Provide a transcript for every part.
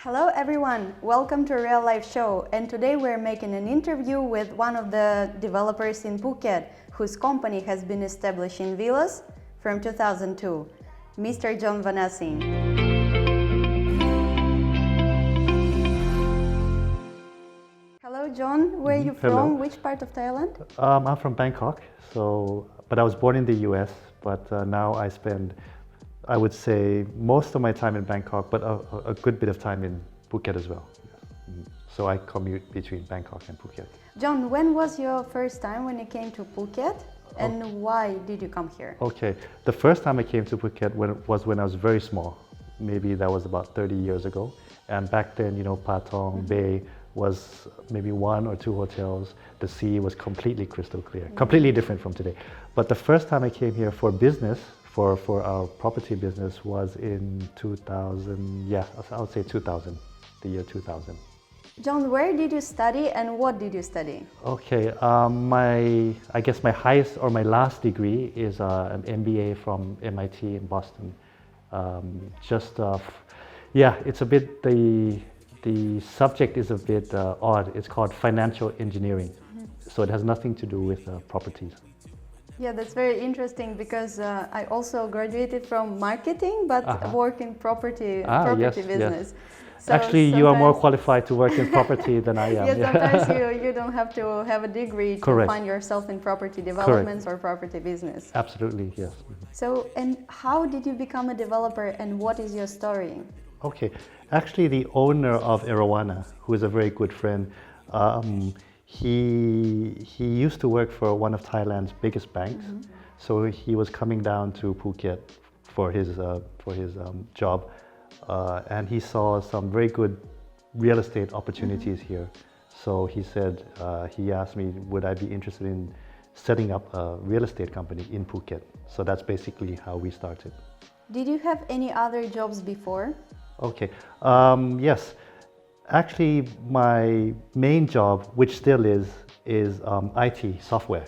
Hello everyone, welcome to a real life show, and today we're making an interview with one of the developers in Phuket whose company has been establishing villas from 2002, Mr. Jon Vanasin. Hello John, where are you from? Hello. Which part of Thailand? I'm from Bangkok, but I was born in the US, but now I would say, most of my time in Bangkok, but a good bit of time in Phuket as well. So I commute between Bangkok and Phuket. John, when was your first time when you came to Phuket, and why did you come here? Okay, the first time I came to Phuket was when I was very small. Maybe that was about 30 years ago. And back then, Patong Bay was maybe one or two hotels. The sea was completely crystal clear, completely different from today. But the first time I came here for business, for our property business, was in 2000, I would say 2000, the year 2000. John, where did you study and what did you study? Okay, I guess my highest or my last degree is an MBA from MIT in Boston. It's a bit, the subject is a bit odd. It's called financial engineering. So it has nothing to do with properties. Yeah, that's very interesting because I also graduated from marketing, but work in property business. Yes. So actually, you are more qualified to work in property than I am. Yeah, sometimes you don't have to have a degree to find yourself in property developments or property business. Absolutely, yes. So, and how did you become a developer and what is your story? Okay, actually the owner of Erawana, who is a very good friend, he used to work for one of Thailand's biggest banks. So he was coming down to Phuket for his job, and he saw some very good real estate opportunities here. So he said, he asked me, would I be interested in setting up a real estate company in Phuket? So that's basically how we started. Did you have any other jobs before? Okay, yes. Actually, my main job, which still is IT, software.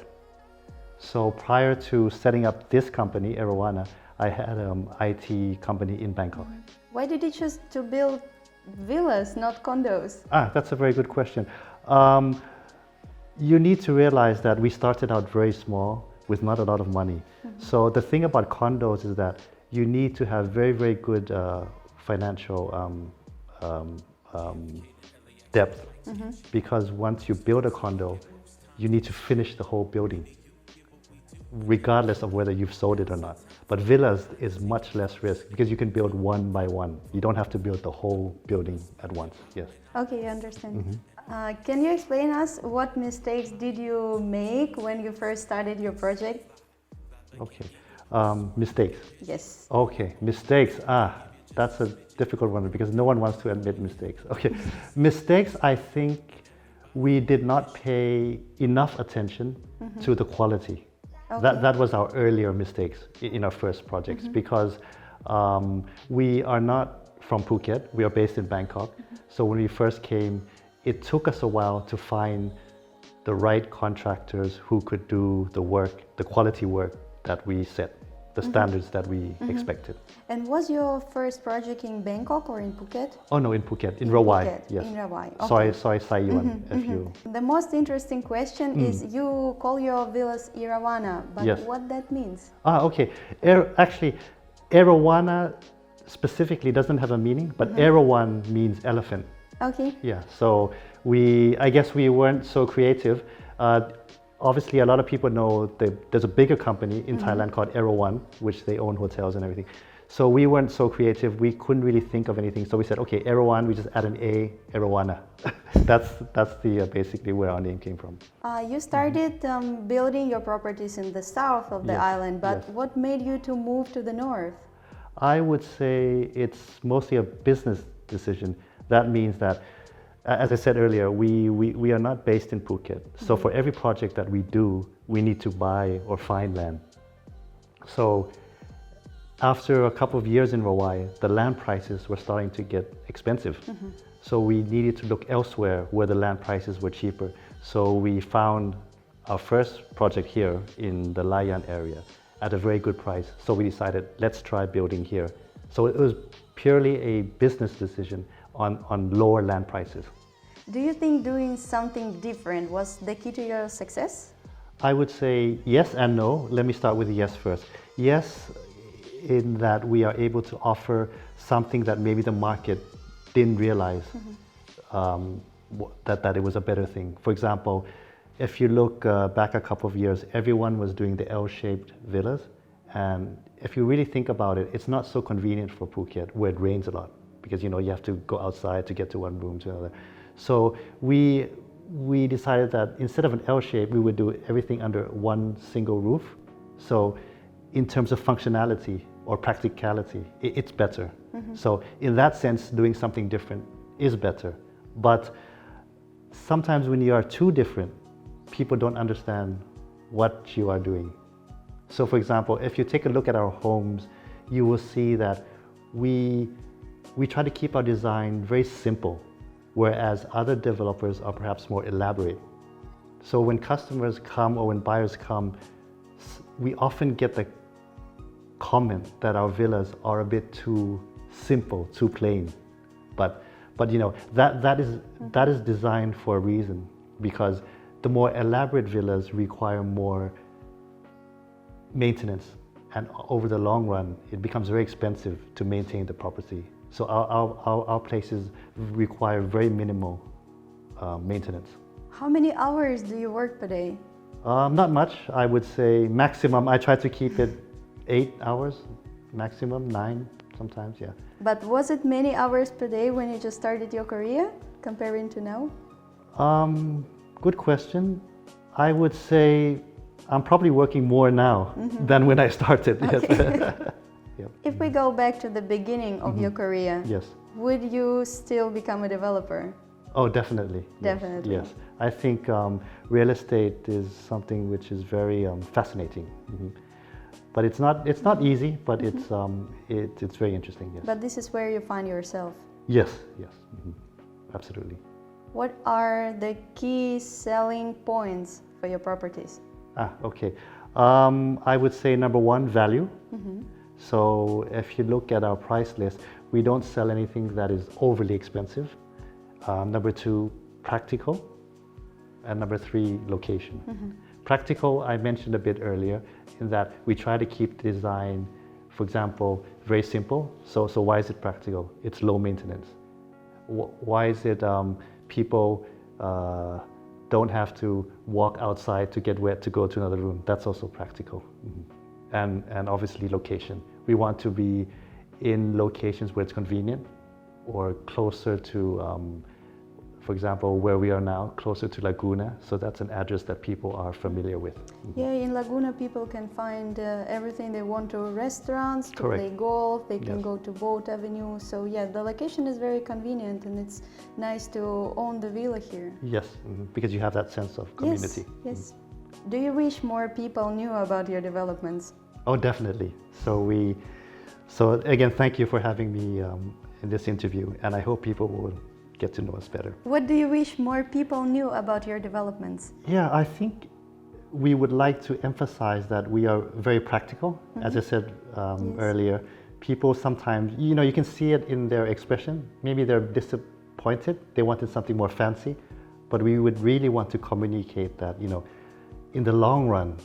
So prior to setting up this company, Erawana, I had an IT company in Bangkok. Why did you choose to build villas, not condos? That's a very good question. You need to realize that we started out very small with not a lot of money. So the thing about condos is that you need to have very, very good financial depth, because once you build a condo, you need to finish the whole building, regardless of whether you've sold it or not. But villas is much less risk because you can build one by one. You don't have to build the whole building at once. Yes. Okay, I understand. Can you explain us what mistakes did you make when you first started your project? Okay, mistakes. Yes. Okay, mistakes. That's a difficult one because no one wants to admit mistakes. Okay, mistakes, I think we did not pay enough attention to the quality. Okay. That was our earlier mistakes in our first projects, because we are not from Phuket, we are based in Bangkok. So when we first came, it took us a while to find the right contractors who could do the work, the quality work that we set, the standards that we expected. And was your first project in Bangkok or in Phuket? Oh no, in Phuket, in Rawai. Phuket, yes. In Rawai. Okay. Sorry, Sayuan, if you... The most interesting question is you call your villas Erawana, but what that means? Okay. Actually, Erawana specifically doesn't have a meaning, but Erawan means elephant. Okay. Yeah, so I guess we weren't so creative. Obviously, a lot of people know there's a bigger company in Thailand called Erawan, which they own hotels and everything. So we weren't so creative. We couldn't really think of anything. So we said, okay, Erawan, we just add an A, Erawana. that's basically where our name came from. You started building your properties in the south of the island, but what made you to move to the north? I would say it's mostly a business decision. That means that, as I said earlier, we are not based in Phuket. So for every project that we do, we need to buy or find land. So after a couple of years in Rawai, the land prices were starting to get expensive. So we needed to look elsewhere where the land prices were cheaper. So we found our first project here in the Layan area at a very good price. So we decided, let's try building here. So it was purely a business decision on lower land prices. Do you think doing something different was the key to your success? I would say yes and no. Let me start with the yes first. Yes, in that we are able to offer something that maybe the market didn't realize that it was a better thing. For example, if you look back a couple of years, everyone was doing the L-shaped villas. And if you really think about it, it's not so convenient for Phuket where it rains a lot because you have to go outside to get to one room to another. So we decided that instead of an L shape, we would do everything under one single roof. So in terms of functionality or practicality, it's better. So in that sense, doing something different is better. But sometimes when you are too different, people don't understand what you are doing. So for example, if you take a look at our homes, you will see that we try to keep our design very simple, whereas other developers are perhaps more elaborate. So when customers come or when buyers come, we often get the comment that our villas are a bit too simple, too plain. But that is designed for a reason, because the more elaborate villas require more maintenance, and over the long run it becomes very expensive to maintain the property. So our places require very minimal maintenance. How many hours do you work per day? Not much. I would say maximum, I try to keep it 8 hours, maximum 9 sometimes, yeah. But was it many hours per day when you just started your career comparing to now? Good question. I would say I'm probably working more now than when I started. Okay. Yes. Yep. If we go back to the beginning of your career, Yes. would you still become a developer? Oh, definitely. Definitely. Yes. I think real estate is something which is very fascinating. But it's not easy, but it's very interesting. Yes. But this is where you find yourself. Yes. Absolutely. What are the key selling points for your properties? Okay. I would say number one, value. So if you look at our price list, we don't sell anything that is overly expensive. Number two, practical. And number three, location. Practical, I mentioned a bit earlier, in that we try to keep the design, for example, very simple. So why is it practical? It's low maintenance. Why is it people don't have to walk outside to get wet to go to another room? That's also practical. And obviously location. We want to be in locations where it's convenient or closer to, for example, where we are now, closer to Laguna. So that's an address that people are familiar with. Yeah, in Laguna people can find everything they want to restaurants, to play golf, they can go to Boat Avenue. So yeah, the location is very convenient and it's nice to own the villa here. Yes, because you have that sense of community. Yes. Do you wish more people knew about your developments? Oh, definitely. So again, thank you for having me in this interview, and I hope people will get to know us better. What do you wish more people knew about your developments? Yeah, I think we would like to emphasize that we are very practical. As I said earlier, people sometimes, you can see it in their expression. Maybe they're disappointed, they wanted something more fancy, but we would really want to communicate that, in the long run,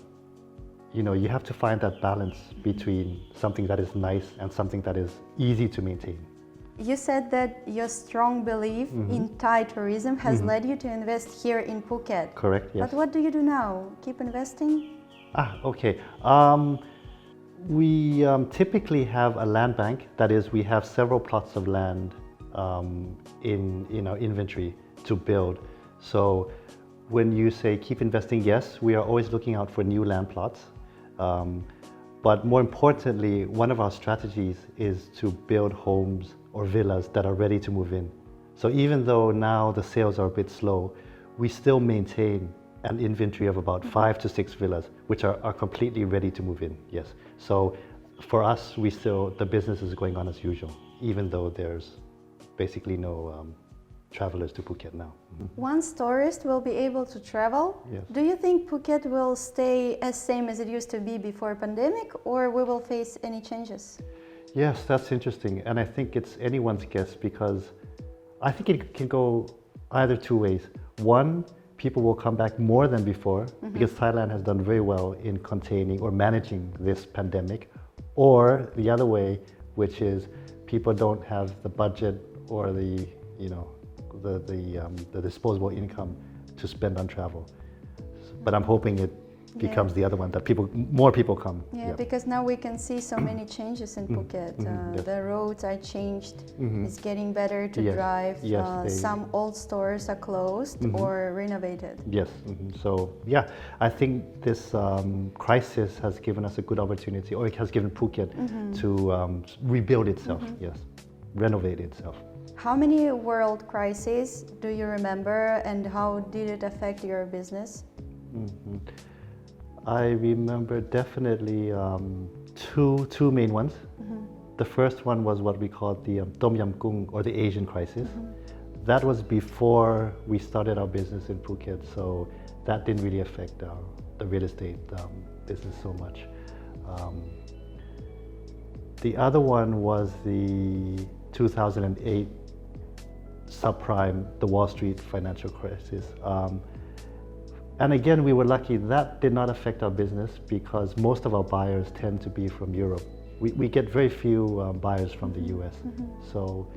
you have to find that balance between something that is nice and something that is easy to maintain. You said that your strong belief in Thai tourism has led you to invest here in Phuket. Correct, yes. But what do you do now? Keep investing? Okay. We typically have a land bank. That is, we have several plots of land in our inventory to build. So when you say keep investing, yes, we are always looking out for new land plots. But more importantly, one of our strategies is to build homes or villas that are ready to move in. So even though now the sales are a bit slow, we still maintain an inventory of about 5 to 6 villas, which are completely ready to move in, yes. So for us, the business is going on as usual, even though there's basically no travelers to Phuket now. Once tourists will be able to travel, do you think Phuket will stay as same as it used to be before pandemic, or we will face any changes? Yes, that's interesting. And I think it's anyone's guess because I think it can go either two ways. One, people will come back more than before because Thailand has done very well in containing or managing this pandemic. Or the other way, which is people don't have the budget or the, you know, the disposable income to spend on travel. But I'm hoping it becomes the other one, that more people come. Yeah, because now we can see so many changes in Phuket. Yes. The roads are changed. It's getting better to Yes. drive. Yes, some old stores are closed or renovated. Yes. So yeah, I think this crisis has given us a good opportunity, or it has given Phuket to rebuild itself. Yes, renovate itself. How many world crises do you remember, and how did it affect your business? I remember definitely two main ones. The first one was what we called the Tom Yam Kung, or the Asian crisis. That was before we started our business in Phuket, so that didn't really affect the real estate business so much. The other one was the 2008 subprime, the Wall Street financial crisis. And again, we were lucky that did not affect our business because most of our buyers tend to be from Europe. We get very few buyers from the US. So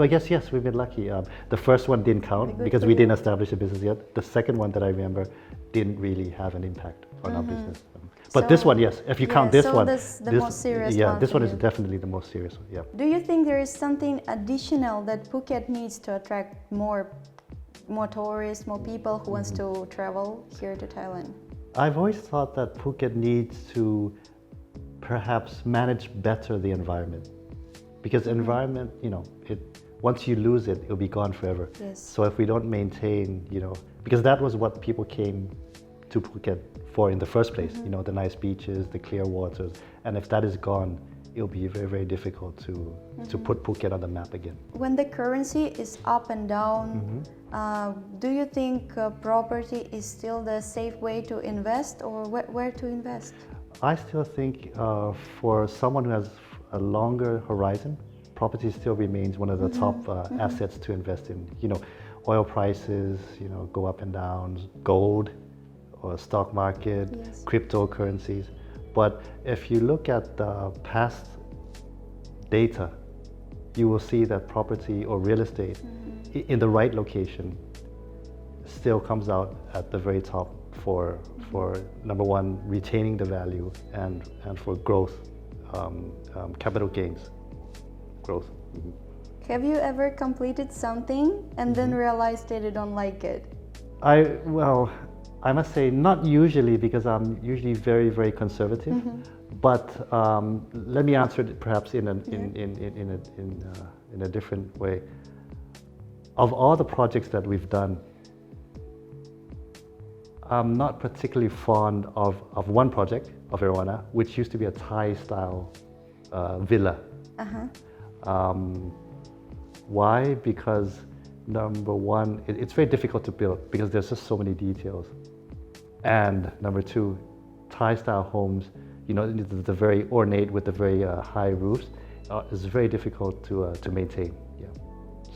I guess, yes, we've been lucky. The first one didn't count because we didn't establish a business yet. The second one that I remember didn't really have an impact on our business. But So- this one, yes, if you count this so one. this the most serious Yeah, one this for one is you. definitely the most serious one, yeah. Do you think there is something additional that Phuket needs to attract more tourists, more people who wants to travel here to Thailand? I've always thought that Phuket needs to perhaps manage better the environment, because environment, you know, once you lose it, it'll be gone forever. Yes. So if we don't maintain, you know, because that was what people came to Phuket for in the first place, you know, the nice beaches, the clear waters, and if that is gone, it'll be very, very difficult to put Phuket on the map again. When the currency is up and down, do you think property is still the safe way to invest, or where to invest? I still think for someone who has a longer horizon, property still remains one of the top assets to invest in. You know, oil prices, you know, go up and down, gold, or stock market, Yes. cryptocurrencies. But if you look at the past data, you will see that property or real estate in the right location still comes out at the very top for number one, retaining the value, and for growth, capital gains, growth. Have you ever completed something and then realized that you don't like it? I must say not usually, because I'm usually very, very conservative. But let me answer it perhaps in a different way. Of all the projects that we've done, I'm not particularly fond of one project of Erawana, which used to be a Thai-style villa. Why? Because number one, it's very difficult to build because there's just so many details. And number two, Thai-style homes, you know, the very ornate with the very high roofs, is very difficult to maintain. Yeah.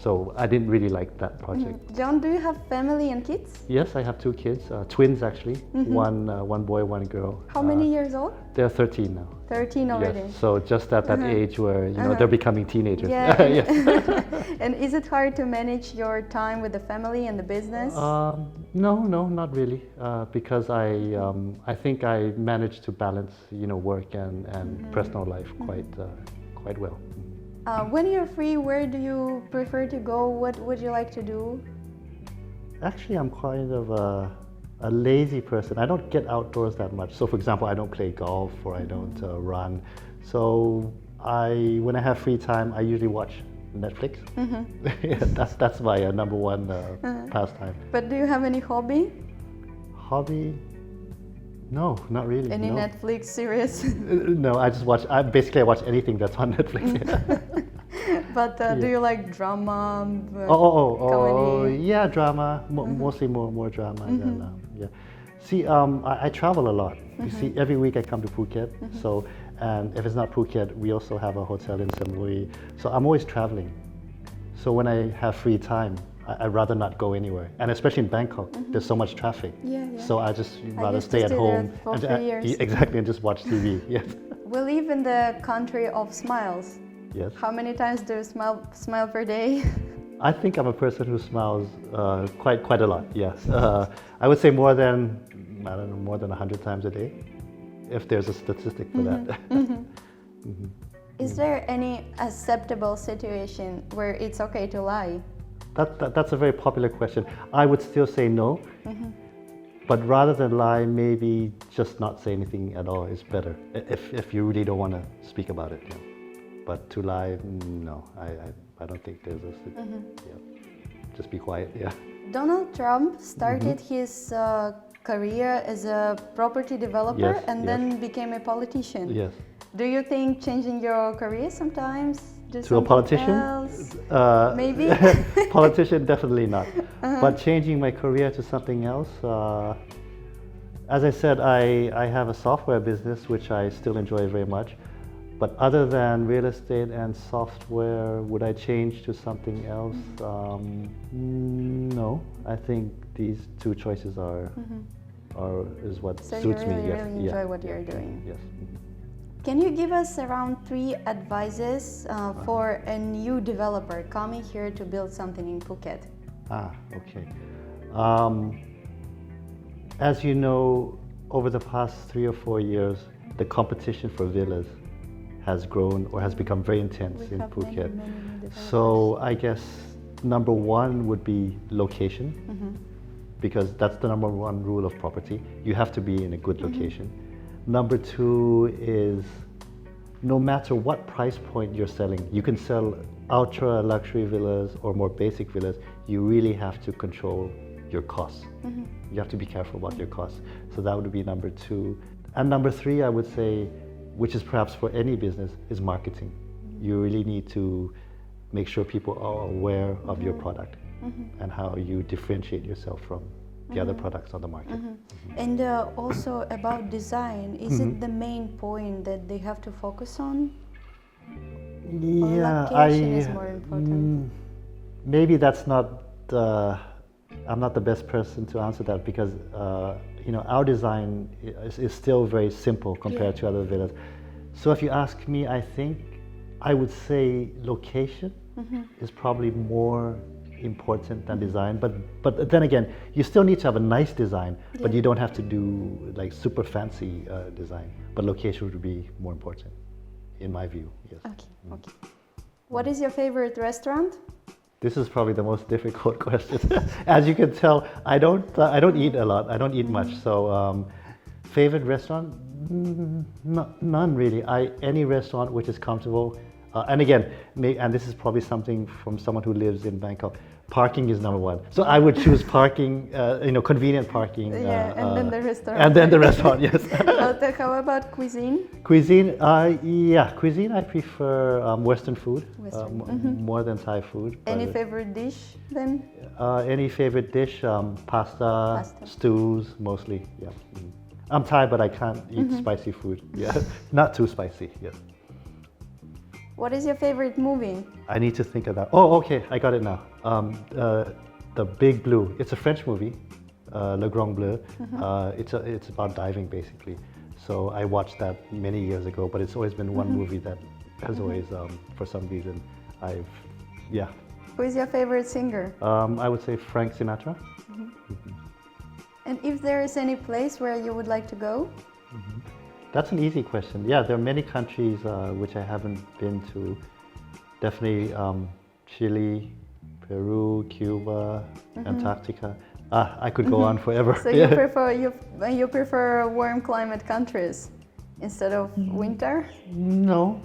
So I didn't really like that project. John, do you have family and kids? Yes, I have two kids, twins actually, one boy, one girl. How many years old? They're 13 now. 13 already. Yes, so just at that age where, you know, they're becoming teenagers. Yeah. Yes. And is it hard to manage your time with the family and the business? No, not really, because I think I managed to balance, you know, work and personal life quite well. When you're free, where do you prefer to go? What would you like to do? Actually, I'm kind of a lazy person. I don't get outdoors that much. So for example, I don't play golf or I don't run. So when I have free time, I usually watch Netflix. Yeah, that's my number one pastime. But do you have any hobby? Hobby? No, not really. Any no. Netflix series? No, I just watch. I watch anything that's on Netflix. But do you like drama? Comedy? Yeah, drama. Mostly more drama. Than, yeah. See, I travel a lot. You see, every week I come to Phuket. So, And if it's not Phuket, we also have a hotel in Samui. So I'm always traveling. So when I have free time, I'd rather not go anywhere. And especially in Bangkok, there's so much traffic. Yeah, yeah. So I just rather used stay to at stay home there for 3 years. exactly, and just watch TV. Yes. We live in the country of smiles. Yes. How many times do you smile per day? I think I'm a person who smiles quite a lot. Yes. I would say more than 100 times a day, if there's a statistic for that. Is there any acceptable situation where it's okay to lie? That's a very popular question. I would still say no, but rather than lie, maybe just not say anything at all is better, if you really don't want to speak about it. Yeah. But to lie, no, I don't think there's a... Yeah. Just be quiet, yeah. Donald Trump started his career as a property developer and then became a politician. Yes. Do you think changing your career sometimes? To a politician? Else? Maybe? Politician, definitely not. But changing my career to something else, as I said, I have a software business which I still enjoy very much. But other than real estate and software, would I change to something else? No. I think these two choices is what so suits me. So you really enjoy what you're doing. Yes. Can you give us around 3 advices for a new developer coming here to build something in Phuket? Okay. As you know, over the past 3 or 4 years, the competition for villas has grown or has become very intense in Phuket. Many so I guess number 1 would be location, because that's the number 1 rule of property. You have to be in a good location. Number 2 is no matter what price point you're selling, you can sell ultra luxury villas or more basic villas, you really have to control your costs. You have to be careful about your costs. So that would be number 2. And number 3, I would say, which is perhaps for any business, is marketing. You really need to make sure people are aware of your product and how you differentiate yourself from the other products on the market. And also about design, is it the main point that they have to focus on? Yeah, or location is more important? Maybe that's not I'm not the best person to answer that, because our design is still very simple compared to other villas. So if you ask me, I think I would say location is probably more important than design, but then again, you still need to have a nice design, but you don't have to do like super fancy design. But location would be more important, in my view. Yes. Okay. What is your favorite restaurant? This is probably the most difficult question. As you can tell, I don't eat a lot. I don't eat much. So, favorite restaurant? None really. Any restaurant which is comfortable. And again, and this is probably something from someone who lives in Bangkok. Parking is number 1. So I would choose parking, convenient parking. And then the restaurant. And then the restaurant, yes. How about cuisine? Cuisine, cuisine I prefer Western food, more than Thai food. Any favorite dish then? Any favorite dish? Pasta, stews mostly, yeah. I'm Thai, but I can't eat spicy food. Yeah, not too spicy, yes. What is your favorite movie? I need to think of that. Oh, okay, I got it now. The Big Blue. It's a French movie, Le Grand Bleu. It's about diving basically. So I watched that many years ago, but it's always been one movie that has always, for some reason, Who is your favorite singer? I would say Frank Sinatra. And if there is any place where you would like to go? That's an easy question. Yeah, there are many countries which I haven't been to. Definitely Chile, Peru, Cuba, Antarctica. I could go on forever. So you prefer warm climate countries instead of winter? No.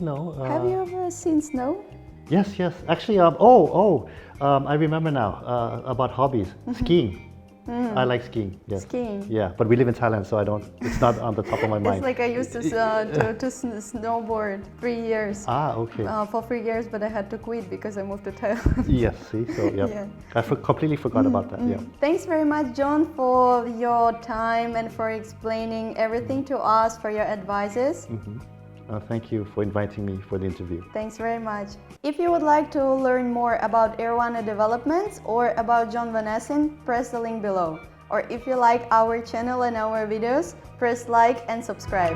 Have you ever seen snow? Yes. Actually, I remember now about hobbies. Skiing. I like skiing. Yes. Skiing. Yeah, but we live in Thailand, so it's not on the top of my mind. It's like I used to snowboard 3 years. Okay. For 3 years, but I had to quit because I moved to Thailand. Yes, see, so yeah. I completely forgot about that. Yeah. Thanks very much, John, for your time and for explaining everything to us, for your advices. Thank you for inviting me for the interview. Thanks very much. If you would like to learn more about Erawana developments or about John Vanasin, press the link below. Or if you like our channel and our videos, press like and subscribe.